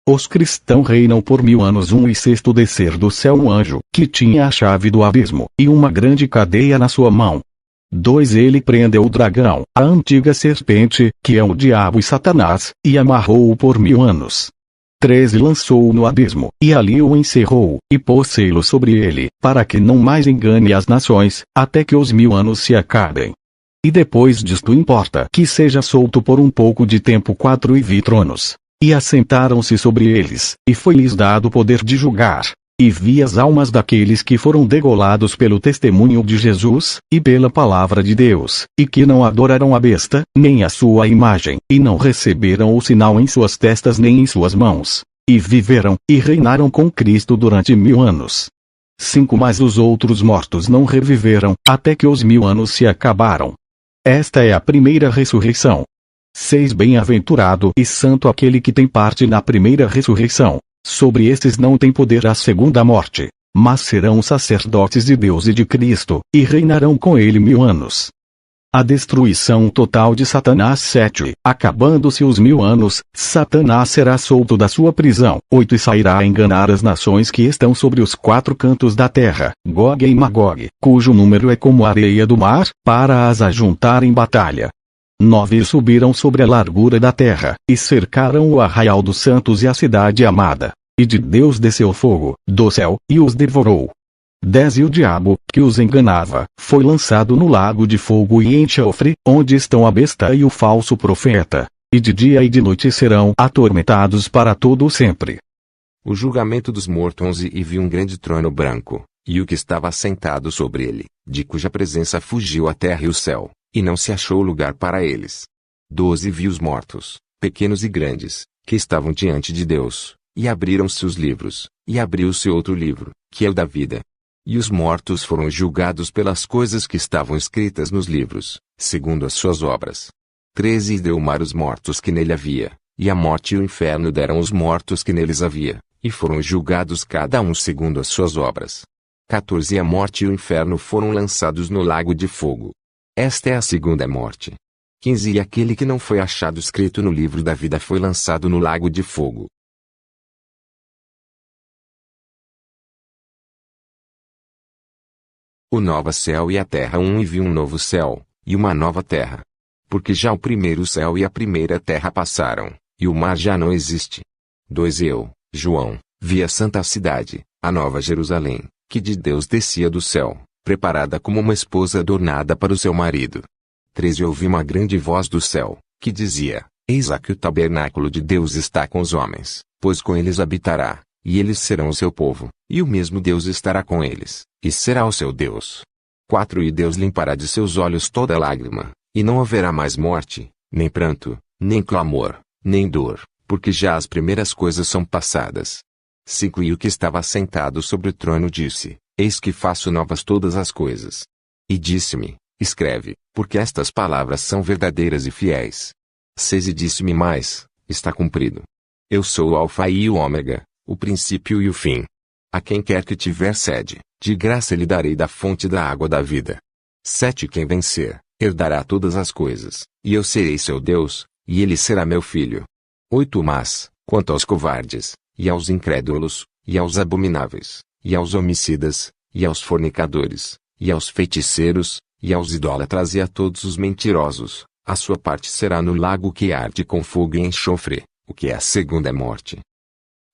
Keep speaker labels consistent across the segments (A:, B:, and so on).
A: Os cristãos reinam por 1000 anos. E sexto descer do céu um anjo, que tinha a chave do abismo, e uma grande cadeia na sua mão. 2 Ele prendeu o dragão, a antiga serpente, que é o diabo e Satanás, e amarrou-o por 1000 anos. 3 E lançou-o no abismo, e ali o encerrou, e pôs selo sobre ele, para que não mais engane as nações, até que os 1000 anos se acabem. E depois disto importa que seja solto por um pouco de tempo. 4 E vi tronos, e assentaram-se sobre eles, e foi-lhes dado poder de julgar. E vi as almas daqueles que foram degolados pelo testemunho de Jesus, e pela palavra de Deus, e que não adoraram a besta, nem a sua imagem, e não receberam o sinal em suas testas nem em suas mãos. E viveram, e reinaram com Cristo durante 1000 anos. 5 Mas os outros mortos não reviveram, até que os 1000 anos se acabaram. Esta é a primeira ressurreição. 6 Bem-aventurado e santo aquele que tem parte na primeira ressurreição. Sobre estes não tem poder a segunda morte, mas serão sacerdotes de Deus e de Cristo, e reinarão com ele 1000 anos. A destruição total de Satanás. 7 Acabando-se os 1000 anos, Satanás será solto da sua prisão. 8 E sairá a enganar as nações que estão sobre os 4 cantos da terra, Gog e Magog, cujo número é como a areia do mar, para as ajuntar em batalha. 9 E subiram sobre a largura da terra, e cercaram o arraial dos santos e a cidade amada. E de Deus desceu fogo, do céu, e os devorou. 10 E o diabo, que os enganava, foi lançado no lago de fogo e enxofre, onde estão a besta e o falso profeta. E de dia e de noite serão atormentados para todo o sempre.
B: O julgamento dos mortos. 11 E vi um grande trono branco, e o que estava assentado sobre ele, de cuja presença fugiu a terra e o céu, e não se achou lugar para eles. 12 Vi os mortos, pequenos e grandes, que estavam diante de Deus, e abriram-se os livros, e abriu-se outro livro, que é o da vida. E os mortos foram julgados pelas coisas que estavam escritas nos livros, segundo as suas obras. 13 E deu o mar os mortos que nele havia, e a morte e o inferno deram os mortos que neles havia, e foram julgados cada um segundo as suas obras. 14 E a morte e o inferno foram lançados no lago de fogo. Esta é a segunda morte. 15 E aquele que não foi achado escrito no livro da vida foi lançado no lago de fogo. O novo céu e a terra. 1 E vi um novo céu, e uma nova terra. Porque já o primeiro céu e a primeira terra passaram, e o mar já não existe. 2 Eu, João, vi a santa cidade, a nova Jerusalém, que de Deus descia do céu, preparada como uma esposa adornada para o seu marido. 3 E ouvi uma grande voz do céu, que dizia: Eis aqui o tabernáculo de Deus está com os homens, pois com eles habitará, e eles serão o seu povo, e o mesmo Deus estará com eles, e será o seu Deus. 4 E Deus limpará de seus olhos toda lágrima, e não haverá mais morte, nem pranto, nem clamor, nem dor, porque já as primeiras coisas são passadas. 5 E o que estava sentado sobre o trono disse: Eis que faço novas todas as coisas. E disse-me: Escreve, porque estas palavras são verdadeiras e fiéis. 6 E disse-me mais: Está cumprido. Eu sou o Alfa e o Ômega, o princípio e o fim. A quem quer que tiver sede, de graça lhe darei da fonte da água da vida. 7 Quem vencer, herdará todas as coisas, e eu serei seu Deus, e ele será meu filho. 8 Mas, quanto aos covardes, e aos incrédulos, e aos abomináveis, e aos homicidas, e aos fornicadores, e aos feiticeiros, e aos idólatras e a todos os mentirosos, a sua parte será no lago que arde com fogo e enxofre, o que é a segunda morte.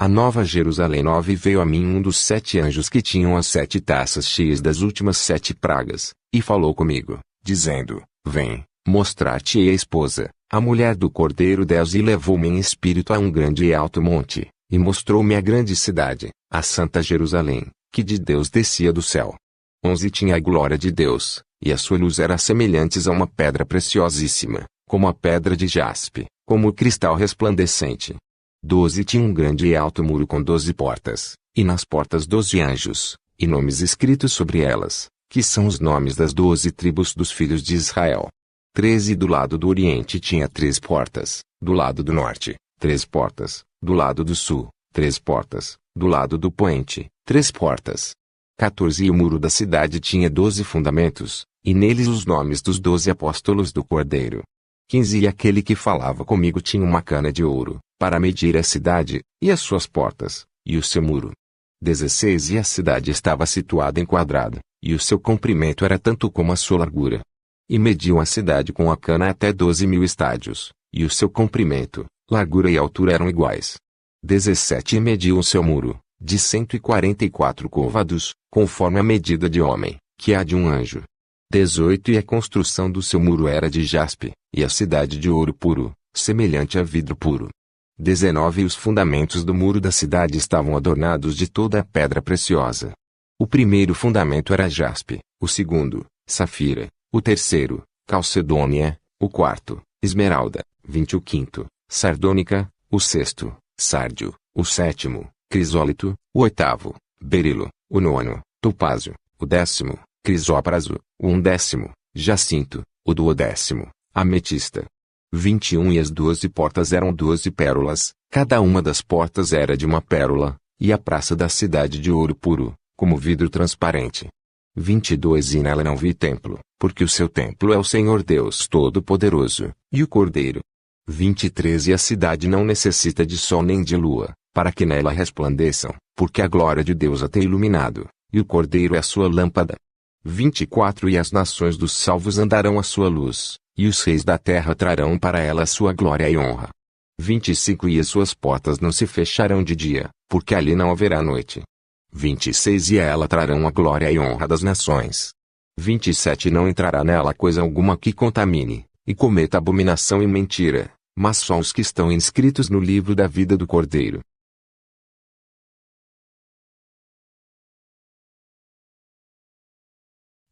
B: A nova Jerusalém. 9 Veio a mim um dos 7 anjos que tinham as 7 taças cheias das últimas 7 pragas, e falou comigo, dizendo: Vem, mostrar-te-ei a esposa, a mulher do Cordeiro. 10 E levou-me em espírito a um grande e alto monte, e mostrou-me a grande cidade, a santa Jerusalém, que de Deus descia do céu. 11 Tinha a glória de Deus, e a sua luz era semelhante a uma pedra preciosíssima, como a pedra de jaspe, como o cristal resplandecente. 12 Tinha um grande e alto muro com 12 portas, e nas portas 12 anjos, e nomes escritos sobre elas, que são os nomes das 12 tribos dos filhos de Israel. 13 Do lado do oriente tinha 3 portas, do lado do norte, 3 portas, do lado do sul, 3 portas, do lado do poente, 3 portas. 14 E o muro da cidade tinha 12 fundamentos, e neles os nomes dos 12 apóstolos do Cordeiro. 15 E aquele que falava comigo tinha uma cana de ouro, para medir a cidade, e as suas portas, e o seu muro. 16 E a cidade estava situada em quadrado, e o seu comprimento era tanto como a sua largura. E mediu a cidade com a cana até 12.000 estádios, e o seu comprimento, largura e altura eram iguais. 17 E mediu o seu muro, de 144 côvados, conforme a medida de homem, que é a de um anjo. 18 E a construção do seu muro era de jaspe, e a cidade de ouro puro, semelhante a vidro puro. 19 E os fundamentos do muro da cidade estavam adornados de toda a pedra preciosa. O primeiro fundamento era jaspe, o segundo, safira, o terceiro, calcedônia, o quarto, esmeralda, 20 O quinto, sardônica, o sexto, sárdio, o sétimo, crisólito, o oitavo, berilo, o nono, topázio, o 10º, crisópraso, o 11º, jacinto, o 12º, ametista. 21 E as 12 portas eram 12 pérolas, cada uma das portas era de uma pérola, e a praça da cidade de ouro puro, como vidro transparente. 22 E nela não vi templo, porque o seu templo é o Senhor Deus Todo-Poderoso, e o Cordeiro. 23 E a cidade não necessita de sol nem de lua, para que nela resplandeçam, porque a glória de Deus a tem iluminado, e o Cordeiro é a sua lâmpada. 24 E as nações dos salvos andarão à sua luz, e os reis da terra trarão para ela a sua glória e honra. 25 E as suas portas não se fecharão de dia, porque ali não haverá noite. 26 E a ela trarão a glória e honra das nações. 27 Não entrará nela coisa alguma que contamine, e cometa abominação e mentira, mas só os que estão inscritos no livro da vida do Cordeiro.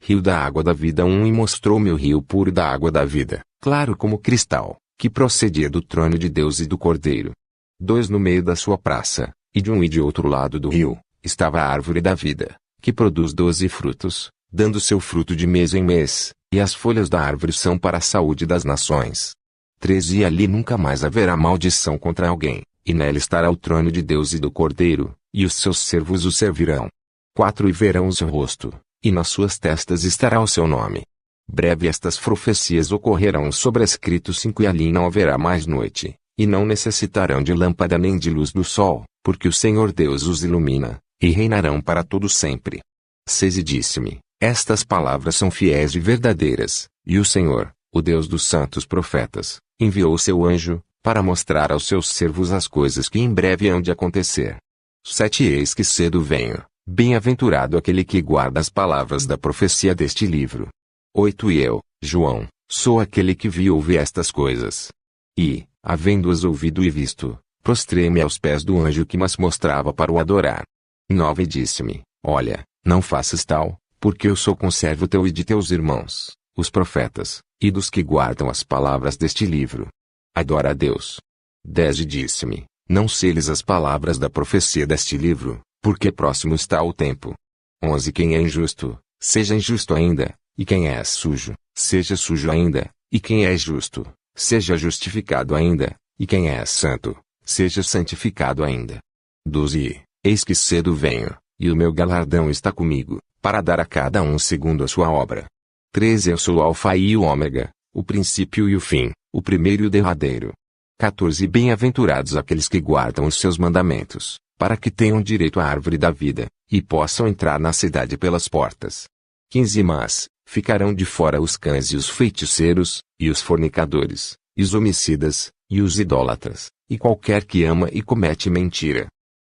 B: Rio da água da vida E mostrou-me o rio puro da água da vida, claro como cristal, que procedia do trono de Deus e do Cordeiro. 2 No meio da sua praça, e de um e de outro lado do rio, estava a árvore da vida, que produz 12 frutos, dando seu fruto de mês em mês, e as folhas da árvore são para a saúde das nações. 13 E ali nunca mais haverá maldição contra alguém, e nela estará o trono de Deus e do Cordeiro, e os seus servos o servirão. 4 E verão o seu rosto, e nas suas testas estará o seu nome. Breve estas profecias ocorrerão sobrescrito 5 E ali não haverá mais noite, e não necessitarão de lâmpada nem de luz do sol, porque o Senhor Deus os ilumina, e reinarão para todo sempre. 6 E disse-me, estas palavras são fiéis e verdadeiras, e o Senhor, o Deus dos santos profetas, enviou o seu anjo, para mostrar aos seus servos as coisas que em breve hão de acontecer. 7 Eis que cedo venho, bem-aventurado aquele que guarda as palavras da profecia deste livro. 8 E eu, João, sou aquele que vi e ouvi estas coisas. E, havendo-as ouvido e visto, prostrei-me aos pés do anjo que mas mostrava para o adorar. 9 E disse-me, olha, não faças tal, porque eu sou conservo teu e de teus irmãos, os profetas, e dos que guardam as palavras deste livro. Adora a Deus. 10 E disse-me, não seles as palavras da profecia deste livro, porque próximo está o tempo. 11 Quem é injusto, seja injusto ainda, e quem é sujo, seja sujo ainda, e quem é justo, seja justificado ainda, e quem é santo, seja santificado ainda. 12 Eis que cedo venho, e o meu galardão está comigo, para dar a cada um segundo a sua obra. 13 Eu sou o Alfa e o Ômega, o princípio e o fim, o primeiro e o derradeiro. 14 Bem-aventurados aqueles que guardam os seus mandamentos, para que tenham direito à árvore da vida, e possam entrar na cidade pelas portas. 15 Mas, ficarão de fora os cães e os feiticeiros, e os fornicadores, e os homicidas, e os idólatras, e qualquer que ama e comete mentira.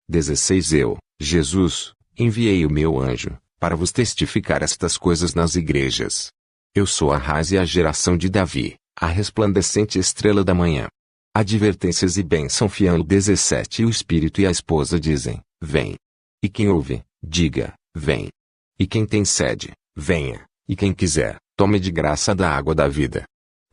B: 16 Eu, Jesus, enviei o meu anjo, para vos testificar estas coisas nas igrejas. Eu sou a raiz e a geração de Davi, a resplandecente estrela da manhã. Advertências e bênção fiel 17 E o Espírito e a esposa dizem, vem. E quem ouve, diga, vem. E quem tem sede, venha, e quem quiser, tome de graça da água da vida.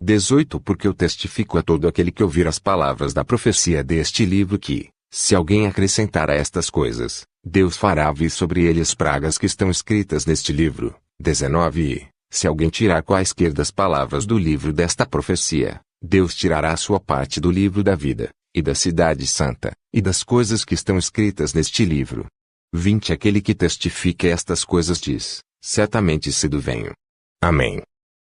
B: 18 Porque eu testifico a todo aquele que ouvir as palavras da profecia deste livro que, se alguém acrescentar a estas coisas, Deus fará vir sobre ele as pragas que estão escritas neste livro. 19 E, se alguém tirar quaisquer das palavras do livro desta profecia, Deus tirará a sua parte do livro da vida, e da cidade santa, e das coisas que estão escritas neste livro. 20 Aquele que testifica estas coisas diz, certamente cedo venho. Amém.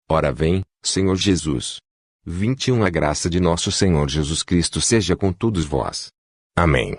B: Ora vem, Senhor Jesus. 21. A graça de nosso Senhor Jesus Cristo seja com todos vós. Amém.